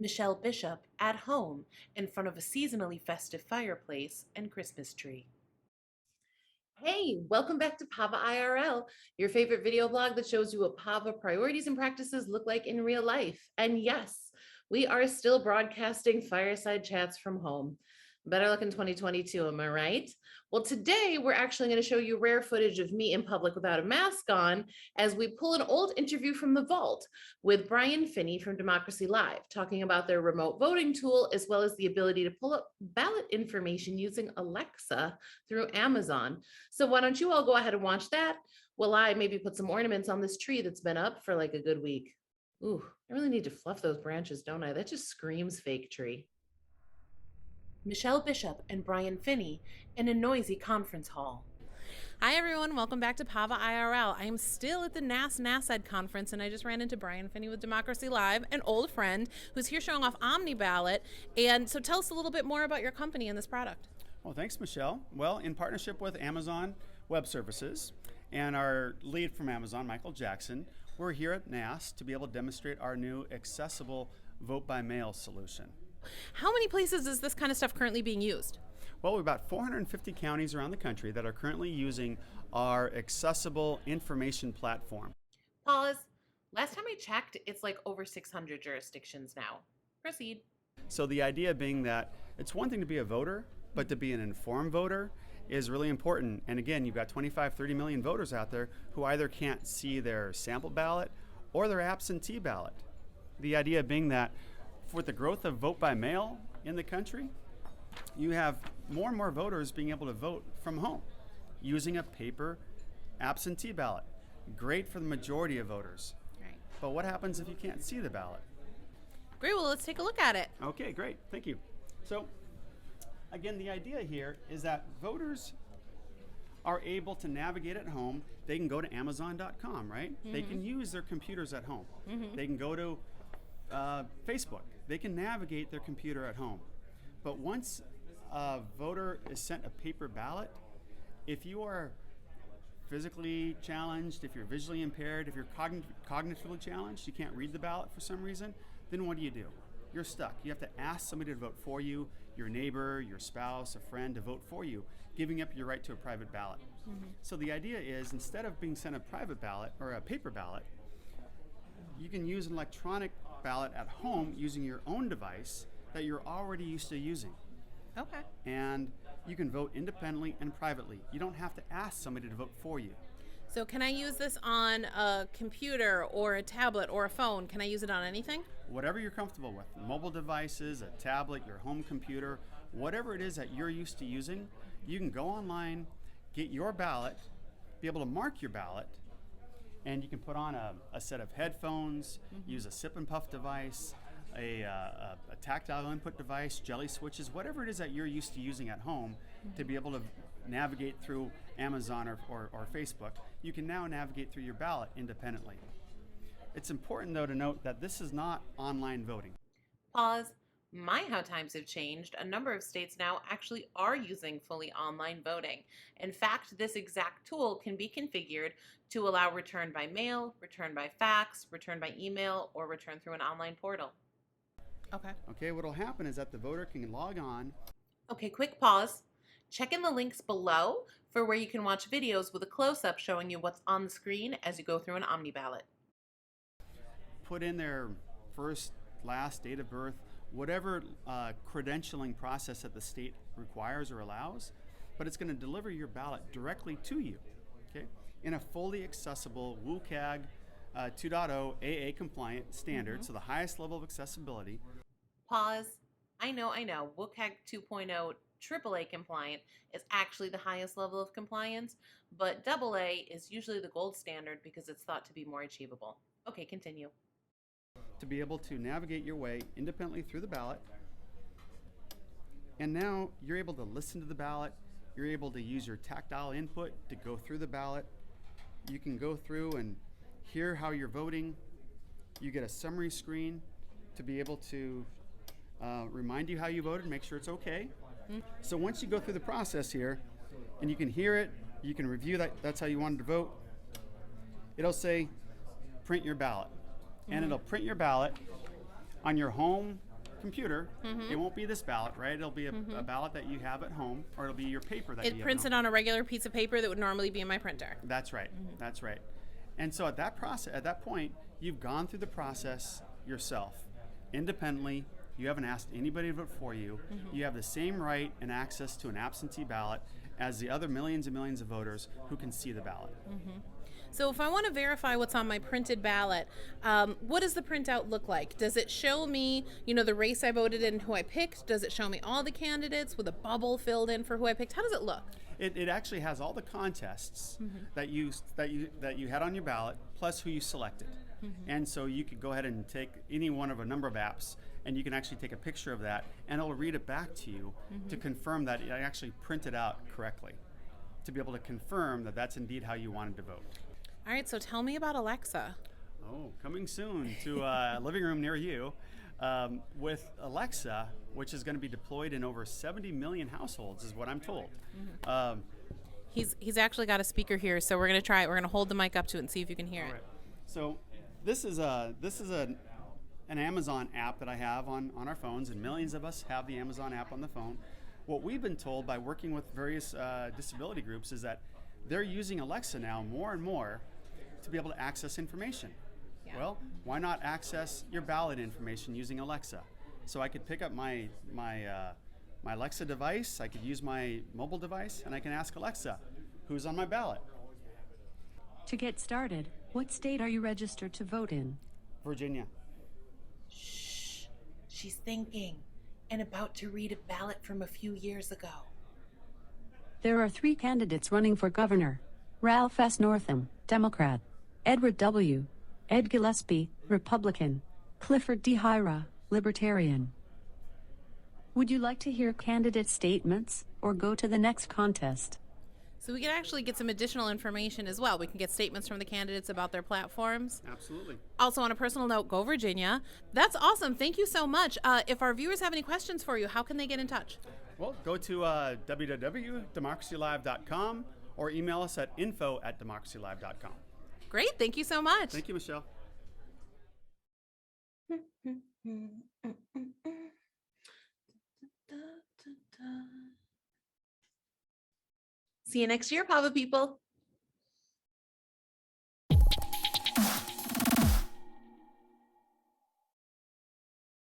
Michelle Bishop at home in front of a seasonally festive fireplace and Christmas tree. Hey, welcome back to Pava IRL, your favorite video blog that shows you what Pava priorities and practices look like in real life. And yes, we are still broadcasting fireside chats from home. Better luck in 2022, am I right? Well, today we're actually going to show you rare footage of me in public without a mask on as we pull an old interview from the vault with Brian Finney from Democracy Live, talking about their remote voting tool, as well as the ability to pull up ballot information using Alexa through Amazon. So why don't you all go ahead and watch that while I maybe put some ornaments on this tree that's been up for like a good week. Ooh, I really need to fluff those branches, don't I? That just screams fake tree. Michelle Bishop and Brian Finney in a noisy conference hall. Hi everyone, welcome back to Pava IRL. I am still at the NASED conference and I just ran into Brian Finney with Democracy Live, an old friend who's here showing off OmniBallot. And so tell us a little bit more about your company and this product. Well, thanks, Michelle. Well, in partnership with Amazon Web Services and our lead from Amazon, Michael Jackson, we're here at NAS to be able to demonstrate our new accessible vote-by-mail solution. How many places is this kind of stuff currently being used? Well, we have about 450 counties around the country that are currently using our accessible information platform. Pause. Last time I checked, it's like over 600 jurisdictions now. Proceed. So the idea being that it's one thing to be a voter, but to be an informed voter is really important. And again, you've got 25, 30 million voters out there who either can't see their sample ballot or their absentee ballot. The idea being that with the growth of vote by mail in the country, you have more and more voters being able to vote from home using a paper absentee ballot. Great for the majority of voters. Right. But what happens if you can't see the ballot? Great, well let's take a look at it. Okay, great, thank you. So again, the idea here is that voters are able to navigate at home. They can go to Amazon.com, right? Mm-hmm. They can use their computers at home. Mm-hmm. They can go to Facebook. They can navigate their computer at home. But once a voter is sent a paper ballot, if you are physically challenged, if you're visually impaired, if you're cognitively challenged, you can't read the ballot for some reason, then what do? You're stuck. You have to ask somebody to vote for you, your neighbor, your spouse, a friend to vote for you, giving up your right to a private ballot. Mm-hmm. So the idea is, instead of being sent a private ballot or a paper ballot, you can use an electronic ballot at home using your own device that you're already used to using. Okay. And you can vote independently and privately. You don't have to ask somebody to vote for you. So can I use this on a computer or a tablet or a phone? Can I use it on anything? Whatever you're comfortable with. Mobile devices, a tablet, your home computer, whatever it is that you're used to using, you can go online, get your ballot, be able to mark your ballot, and you can put on a set of headphones, use a sip and puff device, a tactile input device, jelly switches, whatever it is that you're used to using at home to be able to navigate through Amazon or Facebook. You can now navigate through your ballot independently. It's important, though, to note that this is not online voting. Pause. My how times have changed. A number of states now actually are using fully online voting. In fact, this exact tool can be configured to allow return by mail, return by fax, return by email, or return through an online portal. Okay, what'll happen is that the voter can log on. Okay, quick pause. Check in the links below for where you can watch videos with a close-up showing you what's on the screen as you go through an OmniBallot. Put in their first, last, date of birth, whatever credentialing process that the state requires or allows, but it's going to deliver your ballot directly to you, okay, in a fully accessible WCAG 2.0 AA compliant standard, so the highest level of accessibility. Pause. I know. WCAG 2.0 AAA compliant is actually the highest level of compliance, but AA is usually the gold standard because it's thought to be more achievable. Okay, continue. To be able to navigate your way independently through the ballot. And now you're able to listen to the ballot. You're able to use your tactile input to go through the ballot. You can go through and hear how you're voting. You get a summary screen to be able to remind you how you voted, make sure it's okay. Mm-hmm. So once you go through the process here, and you can hear it, you can review that's how you wanted to vote, it'll say print your ballot. And it'll print your ballot on your home computer, it won't be this ballot, right? It'll be a ballot that you have at home, or it'll be your paper that you It have prints at it home. on a regular piece of paper that would normally be in my printer. That's right. That's right. And so at that point, you've gone through the process yourself, independently. You haven't asked anybody to vote for you. You have the same right and access to an absentee ballot as the other millions and millions of voters who can see the ballot. So if I want to verify what's on my printed ballot, what does the printout look like? Does it show me, the race I voted in, who I picked? Does it show me all the candidates with a bubble filled in for who I picked? How does it look? It actually has all the contests that you had on your ballot, plus who you selected. And so you could go ahead and take any one of a number of apps, and you can actually take a picture of that, and it'll read it back to you to confirm that it actually printed out correctly, to be able to confirm that that's indeed how you wanted to vote. All right, so tell me about Alexa. Oh, coming soon to a living room near you with Alexa, which is going to be deployed in over 70 million households, is what I'm told. He's actually got a speaker here, so we're going to try it. We're going to hold the mic up to it and see if you can hear it. Right. So this is an Amazon app that I have on our phones, and millions of us have the Amazon app on the phone. What we've been told by working with various disability groups is that they're using Alexa now more and more to be able to access information. Yeah. Well, why not access your ballot information using Alexa? So I could pick up my Alexa device, I could use my mobile device, and I can ask Alexa, who's on my ballot? To get started, what state are you registered to vote in? Virginia. Shh. She's thinking and about to read a ballot from a few years ago. There are 3 candidates running for governor. Ralph S. Northam, Democrat. Edward W. Ed Gillespie, Republican. Clifford D. Hyra, Libertarian. Would you like to hear candidate statements, or go to the next contest? So we can actually get some additional information as well. We can get statements from the candidates about their platforms. Absolutely. Also, on a personal note, go Virginia. That's awesome. Thank you so much. If our viewers have any questions for you, how can they get in touch? Well, go to www.democracylive.com or email us at info@democracylive.com. Great. Thank you so much. Thank you, Michelle. See you next year, Pava people.